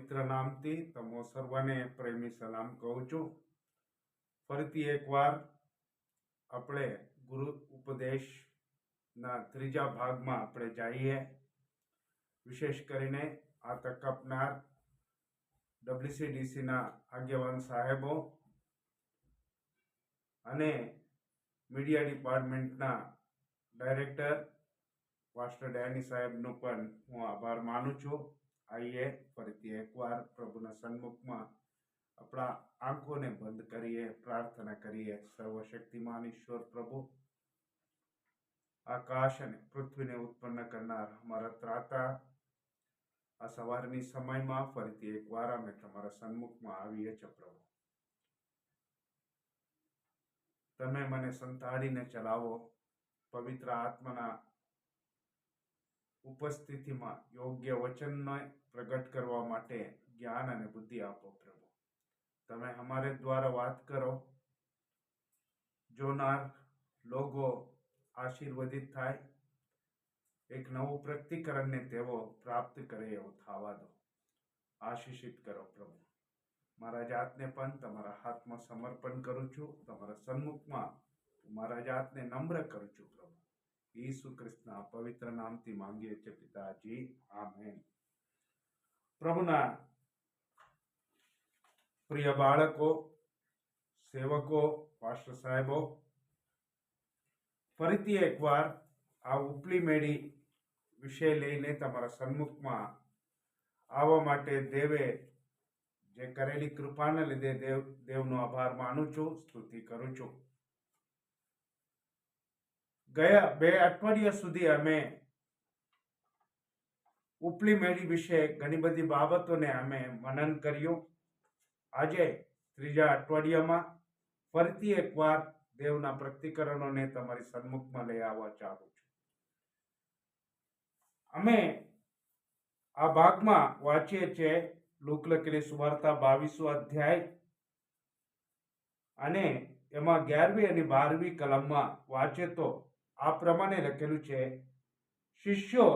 પવિત્ર નામથી તમો સર્વને પ્રેમી સલામ કહું છું. ફરીથી એકવાર આપણે ગુરુ ઉપદેશના ત્રીજા ભાગમાં આપણે જઈએ. વિશેષ કરીને આ તક આપનાર WCDCના આગેવાન સાહેબો અને મીડિયા ડિપાર્ટમેન્ટના ડાયરેક્ટર પાસ્ટર ડેની સાહેબનો પણ હું આભાર માનું છું. આઈએ ફરીથી એકવાર પ્રભુના સન્મુખમાં આપણા આંખોને બંધ કરીએ, પ્રાર્થના કરીએ. સર્વશક્તિમાન ઈશ્વર પ્રભુ, આકાશ અને પૃથ્વીને ઉત્પન્ન કરનાર અમારા ત્રાતા, આ સવારની સમયમાં ફરીથી એકવાર અમે તમારા સન્મુખમાં આવીએ છીએ. પ્રભુ, તમે મને સંતાડીને ચલાવો. પવિત્ર આત્માના ઉપસ્થિતિમાં યોગ્ય વચનને પ્રગટ કરવા માટે જ્ઞાન અને બુદ્ધિ આપો. પ્રભુ, તમે અમારે દ્વારા વાત કરો. જોનાર લોકો આશીર્વદિત થાય, એક નવું પ્રતિકરણને તેઓ પ્રાપ્ત કરે એવું થવા દો. આશીષિત કરો પ્રભુ. મારા જાતને પણ તમારા હાથમાં સમર્પણ કરું છું. તમારા સન્મુખમાં મારા જાતને નમ્ર કરું છું. પ્રભુ, ઈસુ ખ્રિસ્તના પવિત્ર નામથી માંગીએ છીએ પિતાજી, આમેન. પ્રભુના પ્રિય બાળકો, સેવકો, પાસ્ટર સાહેબો, ફરીથી એકવાર આ ઉપલી મેળી વિષય લઈને તમારા સન્મુખમાં આવવા માટે દેવે જે કરેલી કૃપાને લીધે દેવનો આભાર માનું છું, સ્તુતિ કરું છું. ગયા 2 અઠવાડિયા સુધી અમે ઉપલી મેળી વિશે ઘણી બધી બાબતોને અમે મનન કર્યું. આજે ત્રીજા અઠવાડિયામાં ફરીથી એકવાર દેવના પ્રતિકરણોને તમારી સન્મુખમાં લઈ આવવા ચાહું છું. અમે આ ભાગમાં વાંચીએ છીએ લુક લખેલી સુવાર્તા 22 અધ્યાય અને એમાં 11મી અને 12મી કલમમાં વાંચે તો આ પ્રમાણે લખેલું છે. શિષ્યો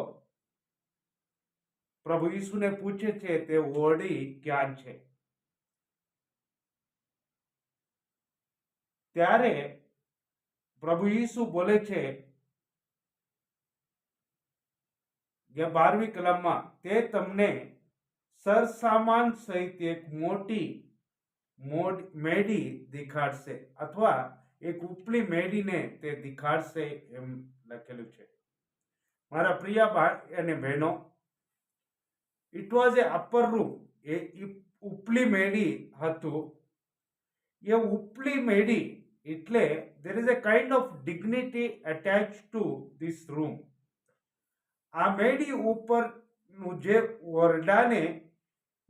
પ્રભુ ઈસુને પૂછે છે તે ઓરડી ક્યાં છે? ત્યારે પ્રભુ ઈસુ બોલે છે કે 12મી કલમમાં તે તમને સરસામાન સહિત એક મોટી મેડી દેખાડશે, અથવા એક ઉપલી મેડીને તે દેખાડશે, એમ લખેલું છે. મારા પ્રિય ભાઈ અને બહેનો, it was a upper room. એ ઉપલી મેડી હતું. એ ઉપલી મેડી એટલે there is a kind of dignity attached to this room. આ મેડી ઉપરનું જે ઓરડાને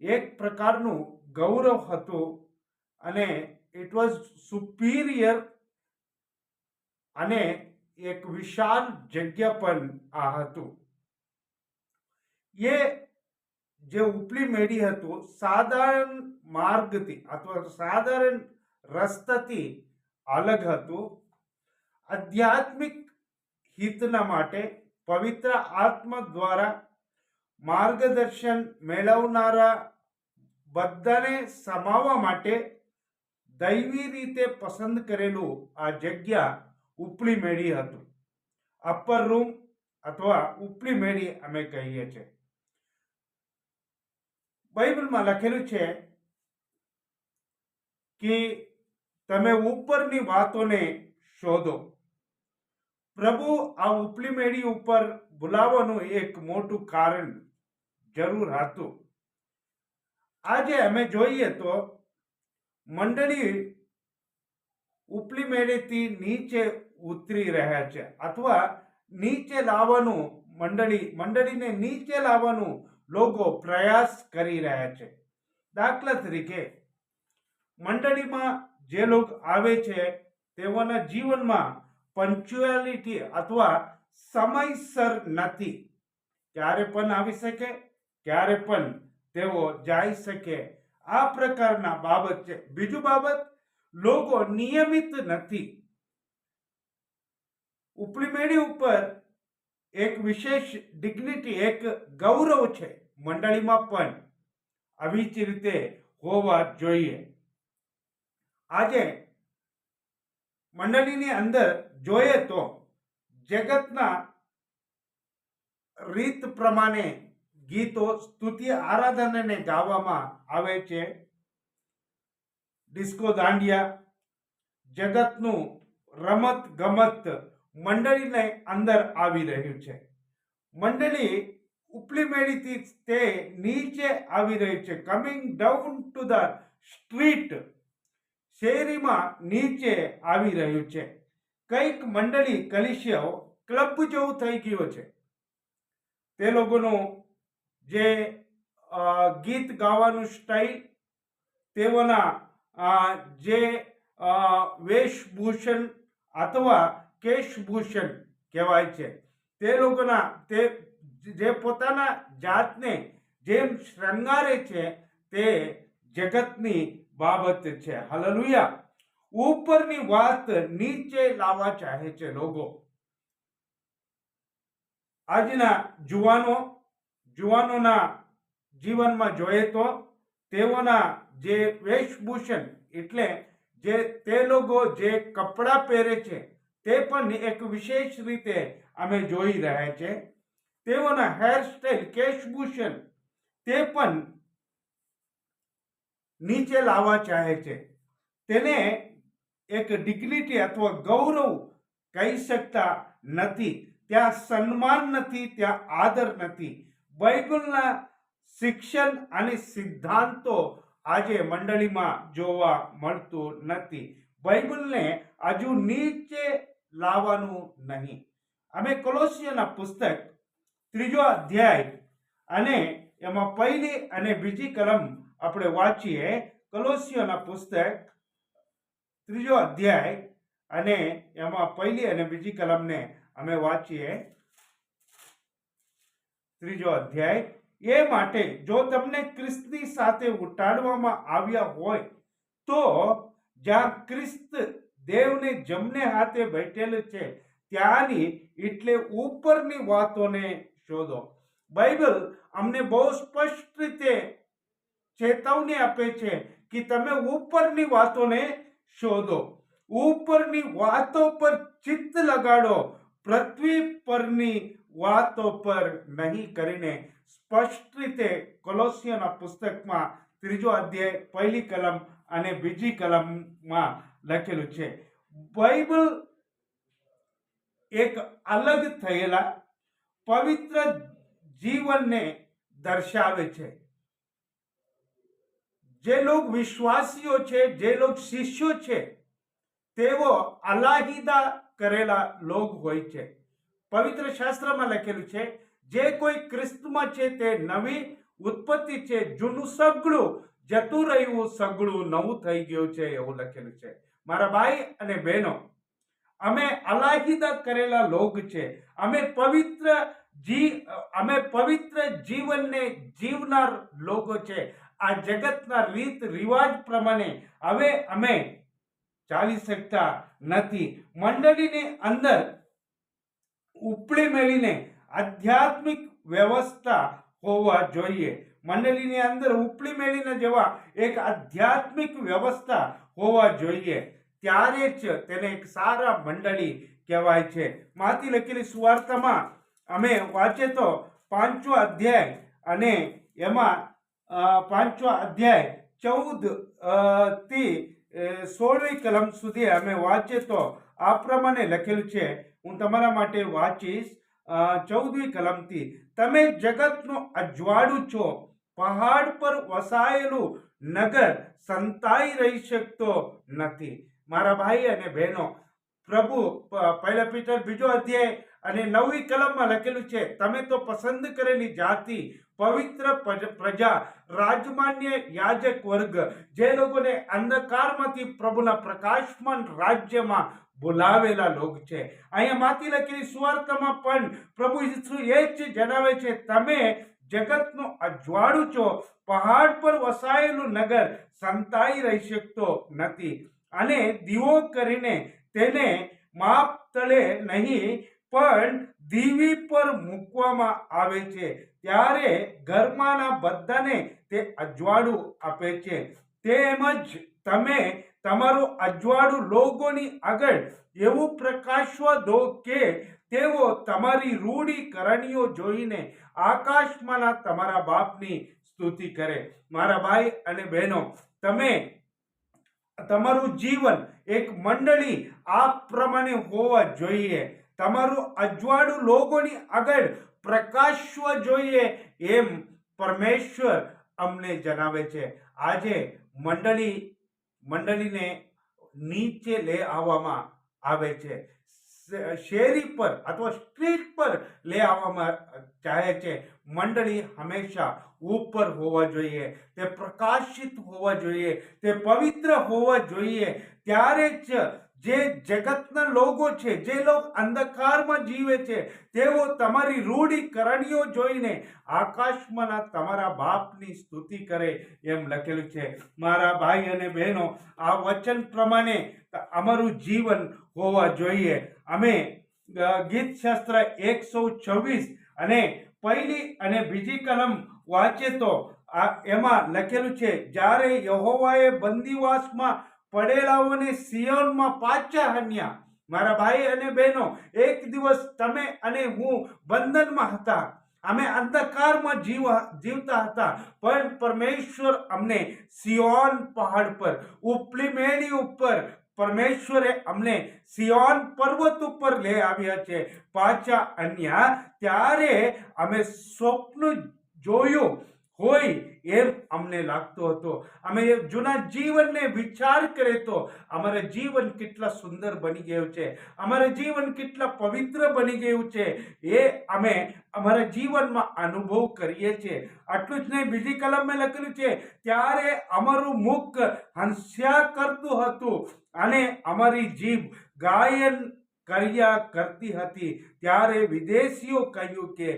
એક પ્રકારનું ગૌરવ હતું અને ઇટ વોઝ સુપીરિયર અને એક વિશાળ જગ્યા પણ આ હતું. એ જે ઉપલી મેડી હતું સાધારણ માર્ગથી અથવા સાધારણ રસ્તાથી અલગ હતું. આધ્યાત્મિક હિતના માટે પવિત્ર આત્મા દ્વારા માર્ગદર્શન મેળવનારા બધાને સમાવવા માટે દૈવી રીતે પસંદ કરેલું આ જગ્યા ઉપલી મેળી હતું. અપર રૂમ અથવા ઉપલી મેળી અમે કહીએ છીએ. બાઇબલમાં લખેલું છે કે તમે ઉપરની વાતોને શોધો. પ્રભુ આ ઉપલી મેળી ઉપર બોલાવવાનું એક મોટું કારણ જરૂર હતું. આજે અમે જોઈએ તો મંડળી ઉપલી મેળીથી નીચે ઉતરી રહ્યા છે, અથવા નીચે લાવવાનું મંડળીને નીચે લાવવાનું લોકો પ્રયાસ કરી રહ્યા છે. દાખલા તરીકે મંડળીમાં જે લોકો આવે છે તેઓના જીવનમાં પંક્ચ્યુઆલિટી અથવા સમયસર નથી. ક્યારે પણ આવી શકે, ક્યારે પણ તેઓ જઈ શકે. આ પ્રકારના બાબત છે. બીજું બાબત, લોકો નિયમિત નથી. ઉપલી મેળી ઉપર એક વિશેષ ડિગ્નિટી, એક ગૌરવ છે મંડળીમાં પણ. આવી જ રીતે હોવા જોઈએ. આજે મંડળીની અંદર જોઈએ તો જગતના રીત પ્રમાણે ગીતો સ્તુતિ આરાધનાને ગાવામાં આવે છે. ડિસ્કો દાંડિયા, જગતનું રમત ગમત મંડળીને અંદર આવી રહ્યું છે. મંડળી ઉપલી મેળીથી તે નીચે આવી રહ્યું છે. Coming down to the street, શેરીમાં નીચે આવી રહ્યું છે. કઈક મંડળી કલિશિયાઓ ક્લબ જેવું થઈ ગયો છે. તે લોકોનું જે ગીત ગાવાનું સ્ટાઇલ, તેઓના જે વેશભૂષણ અથવા કેશભૂષણ કહેવાય છે, તે લોકોના તે જે પોતાના જાતને જેમ શૃંગારે છે તે જગતની બાબત છે. હાલેલુયા. ઉપરની વાત નીચે લાવવા ચાહે છે લોકો. આજના જુવાનોના જીવનમાં જોઈએ તો તેઓના જે વેશભૂષણ એટલે જે તે લોકો જે કપડાં પહેરે છે તે પણ એક વિશેષ રીતે અમે જોઈ રહ્યા છે. તેઓના હેરસ્ટાઇલ, કેશભૂષણ તે પણ નીચે લાવવા ચાહે છે. તેને એક ડિગ્નિટી અથવા ગૌરવ કહી શકતા નથી. ત્યાં સન્માન નથી, ત્યાં આદર નથી. બાઇબલના શિક્ષણ અને સિદ્ધાંતો આજે મંડળીમાં જોવા મળતું નથી. બાઇબલને હજુ નીચે લાવવાનું નહીં. અમે કોલોસિયના પુસ્તક 3 અધ્યાય અને એમાં પહેલી અને બીજી કલમ આપણે વાંચીએ. કોલોસિયના પુસ્તક 3 અધ્યાય અને એમાં પહેલી અને બીજી કલમને અમે વાંચીએ. 3 અધ્યાય. એ માટે જો તમને ખ્રિસ્તની સાથે ઉટાડવામાં આવ્યા હોય તો જ્યાં ખ્રિસ્ત દેવને જમણે હાથે બેઠેલું છે ત્યાંની એટલે ઉપરની વાતોને શોધો. બાઇબલ અમને બહુ સ્પષ્ટ રીતે ચેતવણી આપે છે કે તમે ઉપરની વાતોને શોધો, ઉપરની વાતો પર ચિત્ત લગાડો, પૃથ્વી પરની વાતો પર નહીં કરીને. સ્પષ્ટ રીતે કોલોસિયના પુસ્તકમાં 3 અધ્યાય પહેલી કલમ અને બીજી કલમમાં લખેલું છે. બાઇબલ એક અલગ થયેલા પવિત્ર જીવનને દર્શાવે છે. જે લોક વિશ્વાસીઓ છે, જે લોક શિષ્યો છે, તેઓ અલાહિદા કરેલા લોક હોય છે. પવિત્ર શાસ્ત્રમાં લખેલું છે જે કોઈ ખ્રિસ્તમાં છે તે નવી ઉત્પત્તિ છે, જૂનું સગળું જતું રહ્યું, સગળું નવું થઈ ગયું છે, એવું લખેલું છે. મારા ભાઈ અને બહેનો, અમે અલાહિદા કરેલા લોક છે. અમે પવિત્ર જીવનને જીવનાર લોકો છે. આ જગતના રીત રિવાજ પ્રમાણે હવે અમે ચાલી શકતા નથી. મંડળીની અંદર ઉપડી મેળીને આધ્યાત્મિક વ્યવસ્થા હોવા જોઈએ. મંડળીની અંદર ઉપડી મેળીને જેવા એક આધ્યાત્મિક વ્યવસ્થા હોવા જોઈએ. ત્યારે જ તેને એક સારા મંડળી કહેવાય છે. માંથી લખેલી સુવાર્તામાં અમે વાંચે તો 5 અધ્યાય અને એમાં 5 અધ્યાય 14 થી 16 કલમ સુધી અમે વાંચે તો આ પ્રમાણે લખેલું છે. હું તમારા માટે વાંચીશ 14મી કલમથી. તમે જગતનું અજવાળું છો, પહાડ પર વસાયેલું નગર સંતાઈ રહી શકતો નથી. મારા ભાઈ અને બહેનો, પ્રભુ 1 પીટર 2 અધ્યાય અને 9મી કલમમાં લખેલું છે, તમે તો પસંદ કરેલી જાતિ, પવિત્ર પ્રજા, રાજમાન્ય યાજક વર્ગ, જે લોકોને અંધકારમાંથી પ્રભુના પ્રકાશમાન રાજ્યમાં બોલાવેલા લોક છે. અહીંયા માંથી લખેલી સુવાર્તામાં પણ પ્રભુ ઈસુ એ જ જણાવે છે, તમે જગતનું અજવાળું છો, પહાડ પર વસાયેલું નગર સંતાઈ રહી શકતો નથી. અને દીવો કરીને તેને માપ તળે નહીં પણ દીવી પર મૂકવામાં આવે છે, ત્યારે ઘરમાંના બધાને તે અજવાળું આપે છે, તેમજ તમે તમારું અજવાળું લોકોની આગળ એવું પ્રકાશવા દો કે તેઓ તમારી રૂઢી કરણીઓ જોઈને આકાશમાંના તમારા બાપની સ્તુતિ કરે. મારા ભાઈ અને બહેનો, તમે તમારું જીવન એક મંડળી આ પ્રમાણે હોવા જોઈએ. તમારું અજવાળું લોકોની આગળ પ્રકાશવા જોઈએ એમ પરમેશ્વર અમને જણાવે છે. આજે મંડળીને નીચે લઈ આવવામાં આવે છે, શેરી પર અથવા સ્ટ્રીટ પર લઈ આવવામાં ચાહે છે. મંડળી હંમેશા ઉપર હોવા જોઈએ, તે પ્રકાશિત હોવા જોઈએ, તે પવિત્ર હોવા જોઈએ. ત્યારે જ જે જગતના લોકો છે, જે લોકો અંધકારમાં જીવે છે, તેઓ તમારી રૂઢી કરણીઓ જોઈને આકાશમાંના તમારા બાપની સ્તુતિ કરે એમ લખેલું છે. મારા ભાઈ અને બહેનો, આ વચન પ્રમાણે અમારું જીવન હોવા જોઈએ. અમે ગીત શાસ્ત્ર 126 અને પહેલી અને બીજી કલમ વાંચે તો એમાં લખેલું છે, જ્યારે યહોવાએ બંદીવાસમાં પડેલાઓને સિયોનમાં પાછા આણ્યા. મારા ભાઈ અને બહેનો, એક દિવસ તમે અને હું બંધનમાં હતા, અમે અંધકારમાં જીવતા હતા, પણ પરમેશ્વર અમને સિયોન પહાડ પર, ઉપલી મેળી ઉપર પરમેશ્વરે અમને સિયોન પર્વત ઉપર લઈ આવ્યા છે, પાછા આણ્યા. ત્યારે અમે સ્વપ્ન જોયું હોય એમ અમને લાગતો હતો. અમે જૂના જીવનને વિચાર કરે તો અમારું જીવન કેટલા સુંદર બની ગયું છે, અમારું જીવન કેટલા પવિત્ર બની ગયું છે, એ અમે અમારા જીવનમાં અનુભવ કરીએ છીએ. આટલું જ નહીં, બીજી કલમમાં લખેલું છે, ત્યારે અમારું મુખ હંસ્યા કરતું હતું અને અમારી જીભ ગાયન કર્યા કરતી હતી. ત્યારે વિદેશીઓ કહ્યું કે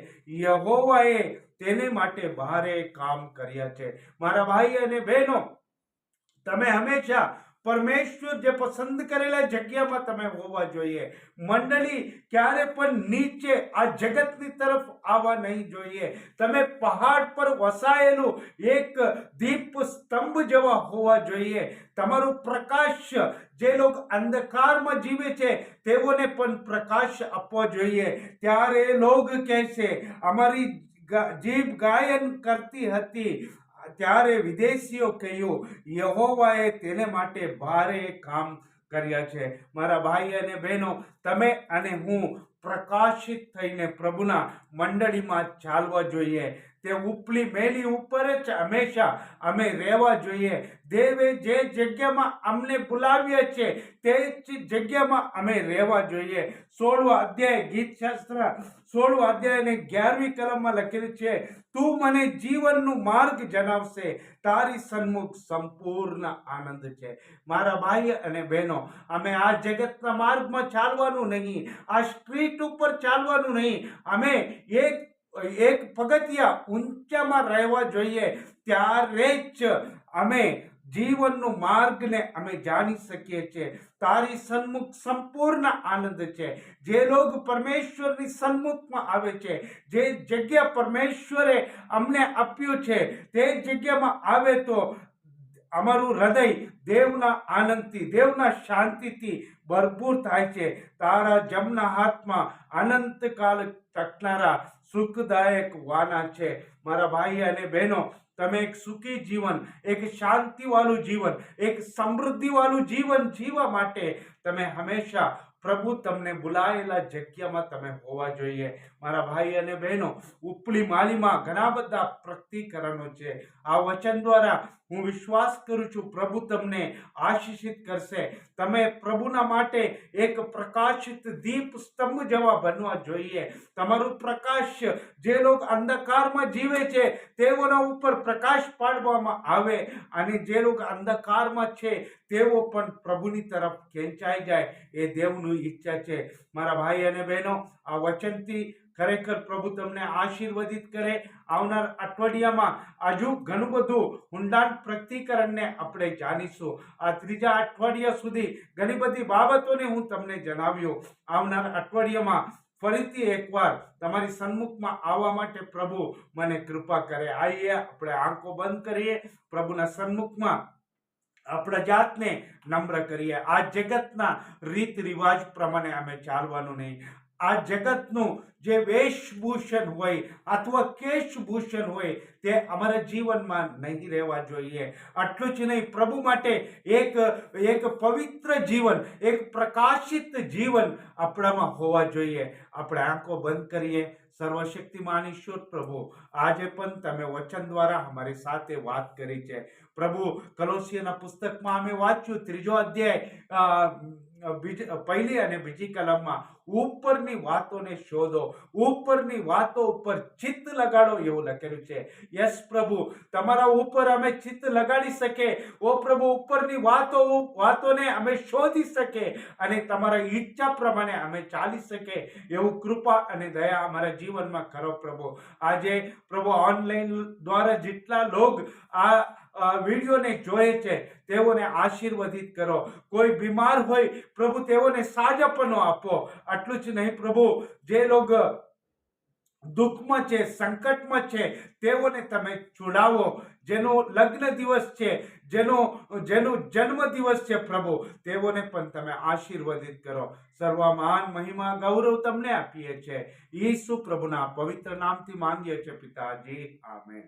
યહોવાએ તેને માટે ભારે કામ કર્યા છે. મારા ભાઈ અને બહેનો, તમે હંમેશા પરમેશ્વર જે પસંદ કરેલા જગ્યામાં તમે હોવા જોઈએ. મંડળી ક્યારે પણ નીચે આ જગતની તરફ આવવા નહીં જોઈએ. તમે પહાડ પર વસાયેલું એક દીપ સ્તંભ જેવા હોવા જોઈએ. તમારું પ્રકાશ, જે લોકો અંધકારમાં જીવે છે તેઓને પણ પ્રકાશ આપવો જોઈએ. ત્યારે લોકો કહેશે અમારી જીભ ગાયન કરતી હતી. ત્યારે વિદેશીઓ કહ્યું યહોવાએ તેને માટે ભારે કામ કર્યા છે. મારા ભાઈ અને બહેનો, તમે અને હું પ્રકાશિત થઈને પ્રભુના મંડળીમાં ચાલવા જોઈએ. તે ઉપલી મેલી ઉપર જ હંમેશા અમે રહેવા જોઈએ. દેવે જે જગ્યામાં અમને બોલાવ્યા છે તે જ જગ્યામાં અમે રહેવા જોઈએ. 16 અધ્યાય ગીત શાસ્ત્ર 16 અધ્યાય અને 11મી કલમમાં લખેલું છે, તું મને જીવનનું માર્ગ જણાવશે, તારી સન્મુખ સંપૂર્ણ આનંદ છે. મારા ભાઈ અને બહેનો, અમે આ જગતના માર્ગમાં ચાલવાનું નહીં, આ સ્ટ્રીટ ઉપર ચાલવાનું નહીં. અમે એક પગથિયા ઊંચામાં રહેવા જોઈએ. ત્યારે જ અમે જીવનનો માર્ગને અમે જાણી શકીએ છીએ. તારી સન્મુખ સંપૂર્ણ આનંદ છે. જે લોકો પરમેશ્વરની સન્મુખમાં આવે છે, જે જગ્યા પરમેશ્વરે અમને આપ્યું છે, તે જગ્યામાં આવે તો અમારું હૃદય દેવના આનંદથી, દેવના શાંતિથી ભરપૂર થાય છે. તારા જમણા હાથમાં અનંતકાલ ટકનારા સુખદાયક વાના છે. મારા ભાઈ અને બહેનો, તમે એક સુખી જીવન, એક શાંતિવાળું જીવન, એક સમૃદ્ધિવાળું જીવન જીવવા માટે તમે હંમેશા પ્રભુ તમને બોલાયેલા જગ્યામાં તમે હોવા જોઈએ. મારા ભાઈ અને બહેનો, ઉપલી માળીમાં ઘણા બધા પ્રતિકરણો છે. આ વચન દ્વારા હું વિશ્વાસ કરું છું પ્રભુ તમને આશીષિત કરશે. તમે પ્રભુના માટે એક પ્રકાશિત દીપ સ્તંભ જેવા બનવા જોઈએ. તમારું પ્રકાશ, જે લોકો અંધકારમાં જીવે છે તેઓના ઉપર પ્રકાશ પાડવામાં આવે, અને જે લોકો અંધકારમાં છે તેઓ પણ પ્રભુની તરફ ખેંચાઈ જાય, એ દેવની ઈચ્છા છે. મારા ભાઈ અને બહેનો, આ વચનથી ખરેખર પ્રભુ તમને આશીર્વદિત કરે. આવનાર અઠવાડિયામાં હજુ ઘણું બધું ઊંડાણ પ્રતિકરણને આપણે જાણીશું. આ ત્રીજા અઠવાડિયા સુધી ઘણી બધી બાબતોને હું તમને જણાવ્યો. આવનાર અઠવાડિયામાં ફરીથી એકવાર તમારી સન્મુખમાં આવવા માટે પ્રભુ મને કૃપા કરે. આઈએ આપણે આંખો બંધ કરીએ, પ્રભુના સન્મુખમાં આપણા જાતને નમ્ર કરીએ. આ જગતના રીત રિવાજ પ્રમાણે અમે ચાલવાનું નહીં. આ જગતનું જે વેશભૂષણ હોય અથવા કેશભૂષણ હોય તે અમારા જીવનમાં નહીં રહેવા જોઈએ. આટલું જ નહીં, પ્રભુ માટે એક પવિત્ર જીવન, એક પ્રકાશિત જીવન આપણામાં હોવા જોઈએ. આપણે આંખો બંધ કરીએ. સર્વશક્તિમાન ઈશ્વર પ્રભુ, આજે પણ તમે વચન દ્વારા અમારી સાથે વાત કરી છે. પ્રભુ, કલોસિયના પુસ્તકમાં અમે વાંચ્યું 3 અધ્યાય પહેલી અને બીજી કલમમાં ઉપરની વાતોને શોધો, ઉપરની વાતો ઉપર ચિત્ત લગાડો એવું લખેલું છે. યસ પ્રભુ, તમારા ઉપર અમે ચિત્ત લગાડી શકે. ઓ પ્રભુ, ઉપરની વાતોને અમે શોધી શકે અને તમારા ઈચ્છા પ્રમાણે અમે ચાલી શકે એવું કૃપા અને દયા અમારા જીવનમાં કરો પ્રભુ. આજે પ્રભુ, ઓનલાઈન દ્વારા જેટલા લોક આ વિડીયોને જોયે છે તેઓને આશીર્વદિત કરો. કોઈ બીમાર હોય પ્રભુ, તેઓને સાજાપણો આપો. આટલું જ નહીં પ્રભુ, જે લોકો દુઃખમાં છે, સંકટમાં છે, તેઓને તમે છોડાવો. જેનો લગ્ન દિવસ છે, જેનો જન્મ દિવસ છે પ્રભુ, તેઓને પણ તમે આશીર્વદિત કરો. સર્વમાન મહિમા ગૌરવ તમને આપીએ છીએ. ઈસુ પ્રભુના પવિત્ર નામથી માંગીએ છીએ પિતાજી, આમેન.